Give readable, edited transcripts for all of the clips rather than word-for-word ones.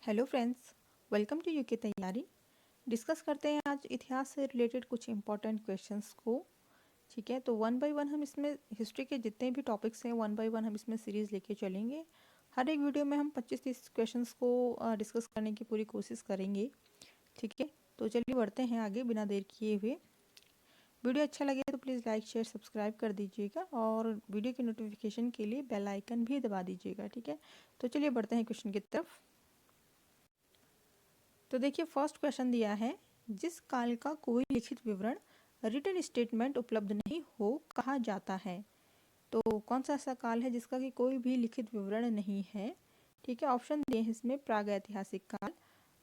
Hello friends, welcome to UK तैयारी। Discuss करते हैं आज इतिहास से रिलेटेड कुछ इंपॉर्टेंट क्वेश्चंस को। ठीक है, तो वन बाय वन हम इसमें हिस्ट्री के जितने भी टॉपिक्स हैं वन बाय वन हम इसमें सीरीज़ लेके चलेंगे। हर एक वीडियो में हम 25-30 क्वेश्चंस को डिस्कस करने की पूरी कोशिश करेंगे। ठीक है, तो चलिए बढ़ते हैं आगे बिना देर किए हुए। वीडियो अच्छा लगे तो प्लीज़ लाइक शेयर सब्सक्राइब कर दीजिएगा और वीडियो की नोटिफिकेशन के लिए बेल आइकन भी दबा दीजिएगा। ठीक है, तो चलिए बढ़ते हैं क्वेश्चन की तरफ। तो देखिए फर्स्ट क्वेश्चन दिया है, जिस काल का कोई लिखित विवरण रिटन स्टेटमेंट उपलब्ध नहीं हो कहा जाता है। तो कौन सा ऐसा काल है जिसका कि कोई भी लिखित विवरण नहीं है। ठीक है, ऑप्शन दिए हैं इसमें प्रागैतिहासिक काल,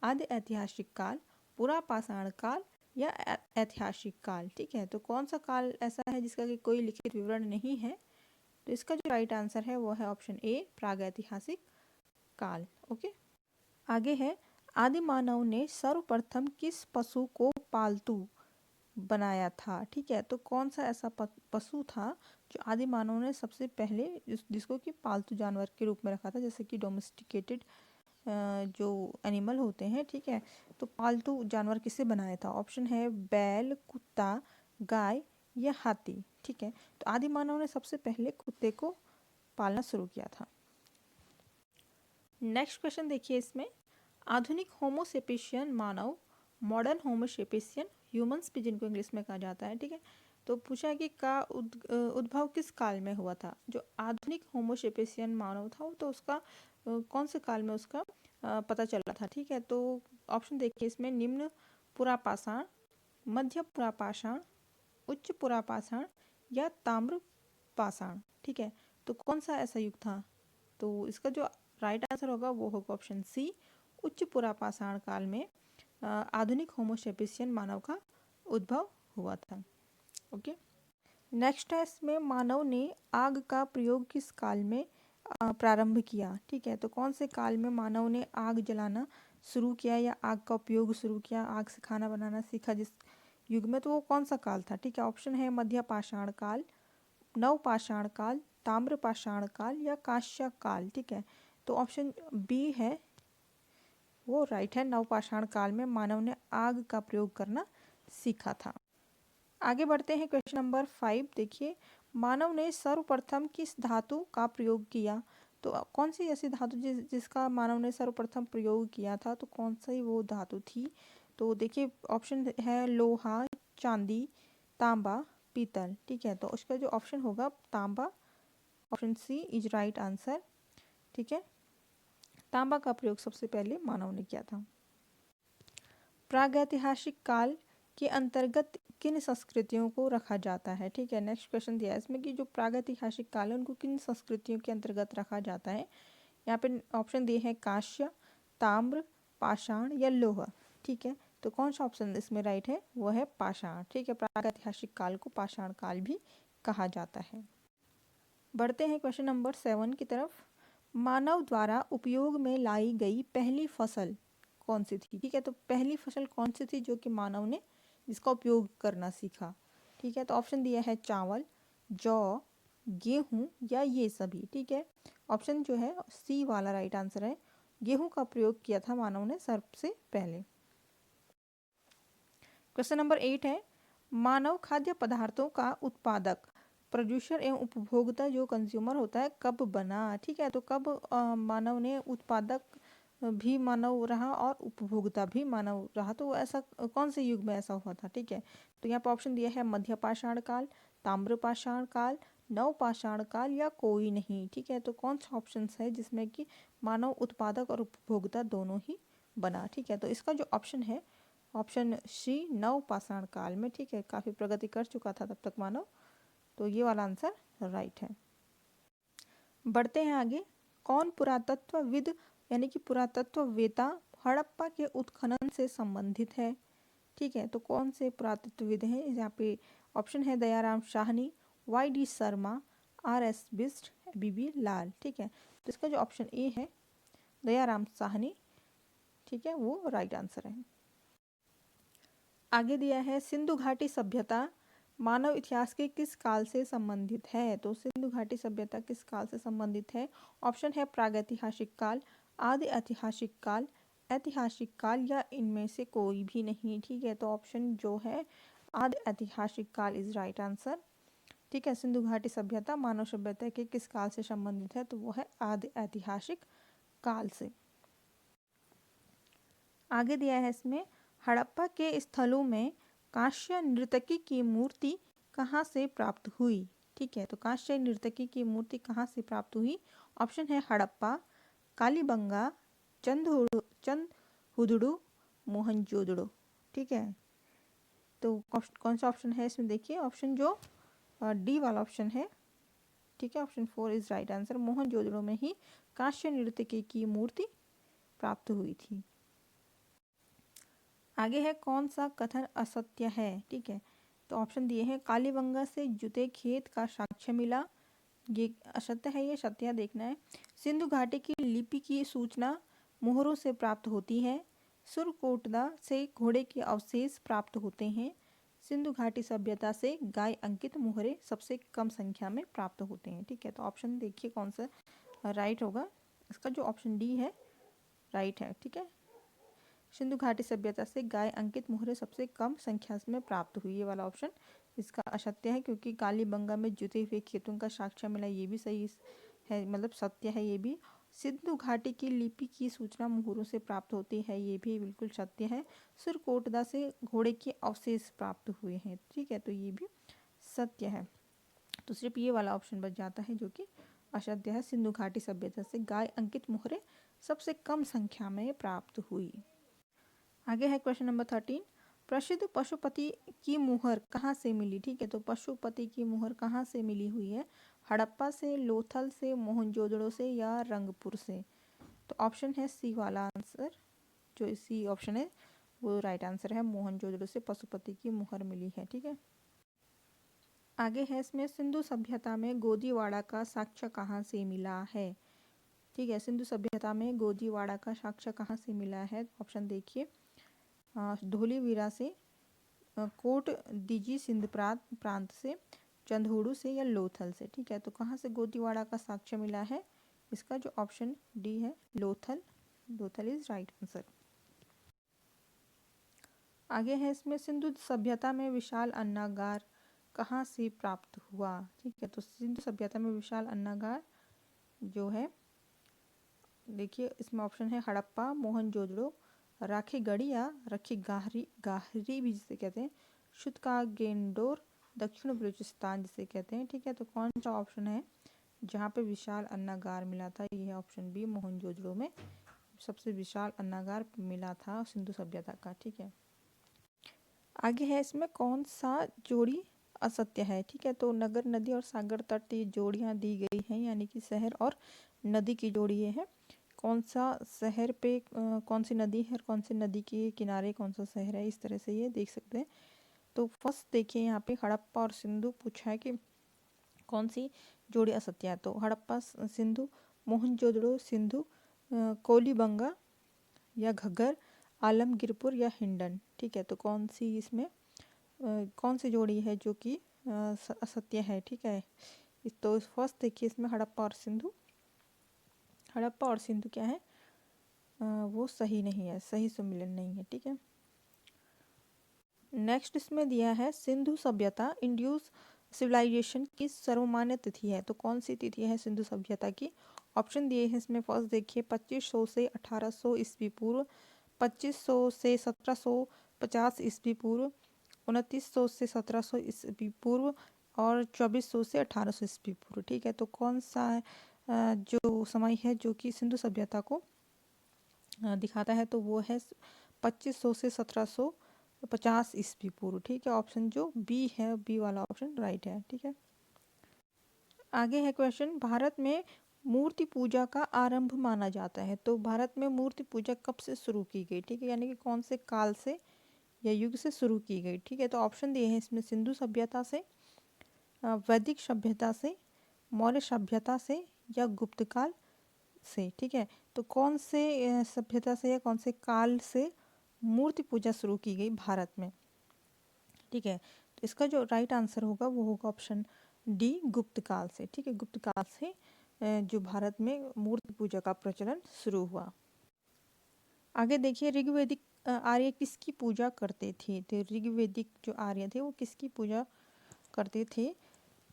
आदि ऐतिहासिक काल, पुरापाषाण काल या ऐतिहासिक काल। ठीक है, तो कौन सा काल ऐसा है जिसका कि कोई लिखित विवरण नहीं है। तो इसका जो राइट आंसर है वो है ऑप्शन ए प्रागैतिहासिक काल। ओके, आगे है, आदि मानव ने सर्वप्रथम किस पशु को पालतू बनाया था। ठीक है, तो कौन सा ऐसा पशु था जो आदि मानव ने सबसे पहले जिसको कि पालतू जानवर के रूप में रखा था, जैसे कि डोमेस्टिकेटेड जो एनिमल होते हैं। ठीक है, तो पालतू जानवर किसे बनाया था। ऑप्शन है बैल, कुत्ता, गाय या हाथी। ठीक है, तो आदि मानव ने सबसे पहले कुत्ते को पालना शुरू किया था। नेक्स्ट क्वेश्चन देखिए इसमें, आधुनिक होमोसेपिशियन मानव, मॉडर्न होमोसेपिशियन ह्यूमंस भी जिनको इंग्लिश में कहा जाता है। ठीक है, तो पूछा है कि का उद्भव किस काल में हुआ था। जो आधुनिक होमोसेपिशियन मानव था वो तो उसका कौन से काल में उसका पता चला था। ठीक है, तो ऑप्शन देखिए इसमें, निम्न पुरापाषाण, मध्य पुरापाषाण, उच्च पुरापाषाण या ताम्र पाषाण। ठीक है, तो कौन सा ऐसा युग था। तो इसका जो राइट आंसर होगा वो होगा ऑप्शन सी, उच्च पुरापाषाण काल में आधुनिक होमोसेपिशियन मानव का उद्भव हुआ था। ओके, नेक्स्ट है इसमें, मानव ने आग का प्रयोग किस काल में प्रारंभ किया। ठीक है, तो कौन से काल में मानव ने आग जलाना शुरू किया या आग का उपयोग शुरू किया, आग से खाना बनाना सीखा जिस युग में, तो वो कौन सा काल था। ठीक है, ऑप्शन है मध्य पाषाण काल, नवपाषाण काल, ताम्रपाषाण काल या कांस्य काल। ठीक है, तो ऑप्शन बी है वो राइट है, नवपाषाण काल में मानव ने आग का प्रयोग करना सीखा था। आगे बढ़ते हैं क्वेश्चन नंबर 5 देखिए, मानव ने सर्वप्रथम किस धातु का प्रयोग किया। तो कौन सी ऐसी धातु जिसका मानव ने सर्वप्रथम प्रयोग किया था, तो कौन सी वो धातु थी। तो देखिए ऑप्शन है लोहा, चांदी, तांबा, पीतल। ठीक है, तो उसका जो ऑप्शन होगा तांबा, option C is right answer. ठीक है, तांबा का प्रयोग सबसे पहले मानव ने किया था। प्रागैतिहासिक काल के अंतर्गत किन संस्कृतियों को रखा जाता है। ठीक है, नेक्स्ट क्वेश्चन दिया है इसमें कि जो प्रागैतिहासिक काल है उनको किन संस्कृतियों के अंतर्गत रखा जाता है। यहाँ पे ऑप्शन दिए हैं कांस्य, ताम्र, पाषाण या लोहा। ठीक है, तो कौन सा ऑप्शन इसमें राइट है, वो है पाषाण। ठीक है, प्रागैतिहासिक काल को पाषाण काल भी कहा जाता है। बढ़ते हैं क्वेश्चन नंबर 7 की तरफ, मानव द्वारा उपयोग में लाई गई पहली फसल कौन सी थी। ठीक है, तो पहली फसल कौन सी थी जो कि मानव ने जिसका उपयोग करना सीखा। ठीक है, तो ऑप्शन दिया है चावल, जौ, गेहूं या ये सभी। ठीक है, ऑप्शन जो है सी वाला राइट आंसर है, गेहूं का प्रयोग किया था मानव ने सबसे पहले। क्वेश्चन नंबर 8 है, मानव खाद्य पदार्थों का उत्पादक, प्रोड्यूसर एवं उपभोक्ता जो कंज्यूमर होता है कब बना। ठीक है, तो कब मानव ने उत्पादक भी मानव रहा और उपभोक्ता भी मानव रहा, तो ऐसा कौन से युग में ऐसा हुआ था। ठीक है, तो यहाँ पर ऑप्शन दिया है मध्य पाषाण काल, ताम्रपाषाण काल, नवपाषाण काल या कोई नहीं। ठीक है, तो कौन सा ऑप्शन है जिसमें कि मानव उत्पादक और उपभोक्ता दोनों ही बना। ठीक है, तो इसका जो ऑप्शन है ऑप्शन सी नवपाषाण काल में। ठीक है, काफ़ी प्रगति कर चुका था तब तक मानव, तो ये वाला आंसर राइट है। बढ़ते हैं आगे, कौन पुरातत्वविद यानी कि पुरातत्ववेता हड़प्पा के उत्खनन से संबंधित है। ठीक है, तो कौन से पुरातत्वविद हैं। यहाँ पे ऑप्शन है दयाराम साहनी, वाई.डी. शर्मा, आर.एस. बिष्ट, बी.बी. लाल। ठीक है, तो इसका जो ऑप्शन ए है दयाराम साहनी, ठीक है, वो राइट आंसर है। आगे दिया है, सिंधु घाटी सभ्यता मानव इतिहास के किस काल से संबंधित है। तो सिंधु घाटी सभ्यता किस काल से संबंधित है। ऑप्शन है प्रागैतिहासिक काल, आदि ऐतिहासिक काल, ऐतिहासिक काल या इनमें से कोई भी नहीं। ठीक है, तो ऑप्शन जो है आदि ऐतिहासिक काल इज राइट आंसर। ठीक है, सिंधु घाटी सभ्यता मानव सभ्यता के किस काल से संबंधित है, तो वो है आदि ऐतिहासिक काल से। आगे दिया है इसमें, हड़प्पा के स्थलों में कांस्य नर्तकी की मूर्ति कहाँ से प्राप्त हुई। ठीक है, तो कांस्य नर्तकी की मूर्ति कहाँ से प्राप्त हुई। ऑप्शन है हड़प्पा, कालीबंगा, चंदहुदड़ो, मोहनजोदड़ो। ठीक है, तो कौन सा ऑप्शन है इसमें देखिए, ऑप्शन जो डी वाला ऑप्शन है। ठीक है, option 4 is right answer. Mohenjodaro में ही कांस्य नर्तकी की मूर्ति प्राप्त हुई थी। आगे है, कौन सा कथन असत्य है। ठीक है, तो ऑप्शन दिए हैं, कालीबंगा से जुते खेत का साक्ष्य मिला, ये असत्य है, ये सत्य देखना है। सिंधु घाटी की लिपि की सूचना मोहरों से प्राप्त होती है। सुरकोटदा से घोड़े के अवशेष प्राप्त होते हैं। सिंधु घाटी सभ्यता से गाय अंकित मोहरे सबसे कम संख्या में प्राप्त होते हैं। ठीक है, तो ऑप्शन देखिए कौन सा राइट होगा। इसका जो ऑप्शन डी है राइट है। ठीक है, सिंधु घाटी सभ्यता से गाय अंकित मोहरे सबसे कम संख्या में प्राप्त हुई, ये वाला ऑप्शन इसका असत्य है, क्योंकि कालीबंगा में जुते हुए खेतों का साक्ष्य मिला, ये भी सही है, मतलब सत्य है ये भी। सिंधु घाटी की लिपि की सूचना मोहरों से प्राप्त होती है, ये भी बिल्कुल सत्य है। सुरकोटदा से घोड़े के अवशेष प्राप्त हुए हैं। ठीक है, तो ये भी सत्य है, तो सिर्फ ये वाला ऑप्शन बच जाता है जो कि असत्य है। सिंधु घाटी सभ्यता से गाय अंकित मोहरे सबसे कम संख्या में प्राप्त हुई। आगे है क्वेश्चन नंबर 13, प्रसिद्ध पशुपति की मुहर कहाँ से मिली। ठीक है, तो पशुपति की मुहर कहाँ से मिली हुई है, हड़प्पा से, लोथल से, मोहनजोदड़ो से या रंगपुर से। तो ऑप्शन है सी वाला आंसर, जो सी ऑप्शन है वो राइट आंसर है, मोहनजोदड़ो से पशुपति की मुहर मिली है। ठीक है, आगे है इसमें, सिंधु सभ्यता में गोदीवाड़ा का साक्ष्य कहाँ से मिला है। ठीक है, सिंधु सभ्यता में गोदीवाड़ा का साक्ष्य कहाँ से मिला है, ऑप्शन देखिए, धोलीवीरा से, कोट दीजी सिंध प्रांत से, चंदहुड़ू से या लोथल से। ठीक है, तो कहाँ से गोदीवाड़ा का साक्ष्य मिला है, इसका जो ऑप्शन डी है Lothal, Lothal is right answer. आगे है इसमें, सिंधु सभ्यता में विशाल अन्नागार कहाँ से प्राप्त हुआ। ठीक है, तो सिंधु सभ्यता में विशाल अन्नागार जो है देखिए, इसमें ऑप्शन है हड़प्पा, मोहनजोदड़ो, राखीगढ़ी या रखी गाहरी भी जिसे कहते हैं, शुतकागेंडोर, दक्षिण बलूचिस्तान जिसे कहते हैं। ठीक है, तो कौन सा ऑप्शन है जहाँ पे विशाल अन्नागार मिला था, ये है ऑप्शन बी, मोहनजोदड़ो में सबसे विशाल अन्नागार मिला था सिंधु सभ्यता का। ठीक है, आगे है इसमें, कौन सा जोड़ी असत्य है। ठीक है, तो नगर, नदी और सागर तट ये जोड़ियाँ दी गई हैं, यानी कि शहर और नदी की जोड़ी ये है। कौन सा शहर पे कौन सी नदी है और कौन सी नदी के किनारे कौन सा शहर है, इस तरह से ये देख सकते हैं। तो फर्स्ट देखिए यहाँ पे हड़प्पा और सिंधु पूछा है कि कौन सी जोड़ी असत्य है, तो हड़प्पा सिंधु, मोहनजोदड़ो सिंधु, कोलीबंगा या घग्गर, आलमगीरपुर या हिंडन। ठीक है, तो कौन सी इसमें कौन सी जोड़ी है जो कि असत्य है। ठीक है, तो फर्स्ट देखिए इसमें हड़प्पा और सिंधु, हड़प्पा और सिंधु क्या है, वो सही नहीं है, सही सम्मिलन नहीं है। ठीक है, नेक्स्ट इसमें दिया है, सिंधु सभ्यता इंड्यूस सिविलाइजेशन की सर्वमान्य तिथि है, तो कौन सी तिथि है सिंधु सभ्यता की। ऑप्शन दिए हैं इसमें, फर्स्ट देखिए 2500 से 1800 ईस्वी पूर्व, 2500 से 1750 ईस्वी पूर्व, 2900 से 1700 ईस्वी पूर्व और 2400 से 1800 ईस्वी पूर्व। ठीक है, तो कौन सा जो समय है जो कि सिंधु सभ्यता को दिखाता है, तो वो है 2500 से 1750 ईस्वी पूर्व। ठीक है, ऑप्शन जो बी है, बी वाला ऑप्शन राइट है। ठीक है, आगे है क्वेश्चन, भारत में मूर्ति पूजा का आरंभ माना जाता है, तो भारत में मूर्ति पूजा कब से शुरू की गई। ठीक है, यानी कि कौन से काल से या युग से शुरू की गई। ठीक है, तो ऑप्शन दिए हैं इसमें, सिंधु सभ्यता से, वैदिक सभ्यता से, मौर्य सभ्यता से या गुप्त काल से। ठीक है, तो कौन से सभ्यता से या कौन से काल से मूर्ति पूजा शुरू की गई भारत में। ठीक है, तो इसका जो राइट आंसर होगा वो होगा ऑप्शन डी, गुप्त काल से। ठीक है, गुप्त काल से जो भारत में मूर्ति पूजा का प्रचलन शुरू हुआ। आगे देखिए, ऋग्वेदिक आर्य किसकी पूजा करते थे? तो ऋग्वेदिक जो आर्य थे वो किसकी पूजा करते थे?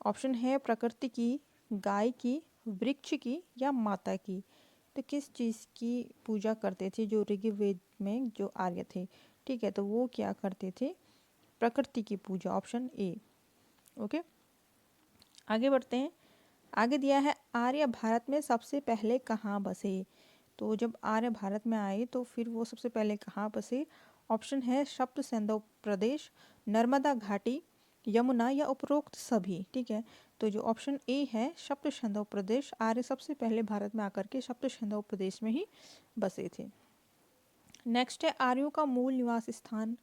ऑप्शन है प्रकृति की, गाय की, वृक्ष की या माता की। तो किस चीज़ की पूजा करते थे जो ऋग्वेद में जो आर्य थे? ठीक है, तो वो क्या करते थे? प्रकृति की पूजा, ऑप्शन ए। ओके, आगे बढ़ते हैं। आगे दिया है आर्य भारत में सबसे पहले कहाँ बसे? तो जब आर्य भारत में आए तो फिर वो सबसे पहले कहाँ बसे? ऑप्शन है सप्त सिंधु प्रदेश, नर्मदा घाटी, यमुना या उपरोक्त सभी। ठीक है, तो जो ऑप्शन ए है सप्त सिंधु प्रदेश, आर्य सबसे पहले भारत में आकर के सप्त सिंधु प्रदेश में ही बसे थे। नेक्स्ट है आर्यों का मूल निवास स्थान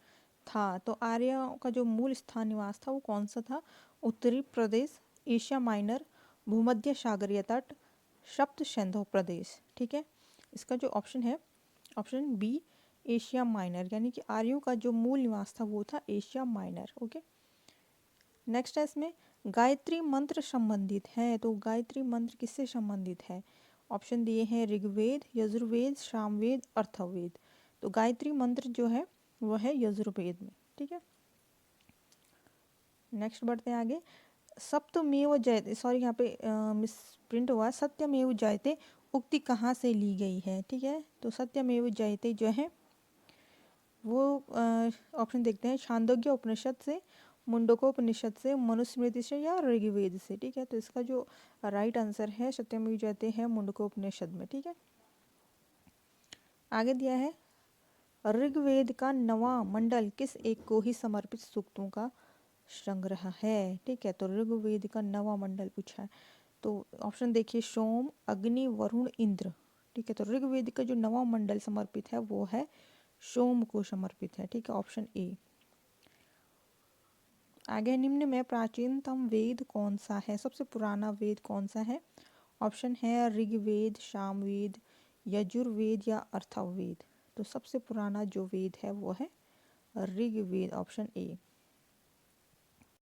था। तो आर्यों का जो मूल स्थान निवास था वो कौन सा था? उत्तरी प्रदेश, एशिया माइनर, भूमध्य सागरीय तट, सप्त सिंधु प्रदेश। ठीक है, इसका जो ऑप्शन है ऑप्शन बी एशिया माइनर, यानी कि आर्यों का जो मूल निवास था वो था एशिया माइनर। ओके, नेक्स्ट है इसमें गायत्री मंत्र संबंधित है। तो गायत्री मंत्र किससे संबंधित है? ऑप्शन दिए हैं ऋग्वेद, यजुर्वेद, सामवेद, अथर्ववेद। तो गायत्री मंत्र जो है वो है यजुर्वेद में। ठीक है, नेक्स्ट बढ़ते हैं आगे। सप्तमेव जयते, सॉरी यहाँ पे मिस प्रिंट हुआ, सत्यमेव जयते उक्ति कहाँ से ली गई है? ठीक है, तो सत्यमेव जयते जो है वो ऑप्शन देखते हैं छांदोग्य उपनिषद से, मुंडकोपनिषद से, मनुस्मृति से या ऋग्वेद से। ठीक है, तो इसका जो राइट आंसर है सत्यमेव जयते है मुंडकोपनिषद में। ठीक है, आगे दिया है ऋग्वेद का नवा मंडल किस एक को ही समर्पित सूक्तों का संग्रह है? ठीक है, तो ऋग्वेद का नवा मंडल पूछा है, तो ऑप्शन देखिए सोम, अग्नि, वरुण, इंद्र। ठीक है, तो ऋग्वेद का जो नवा मंडल समर्पित है वो है सोम को समर्पित है। ठीक है, ऑप्शन ए। आगे निम्न में प्राचीनतम वेद कौन सा है? सबसे पुराना वेद कौन सा है? ऑप्शन है ऋग्वेद, सामवेद, यजुर्वेद या अथर्ववेद। तो सबसे पुराना जो वेद है वो है ऋग्वेद, ऑप्शन ए।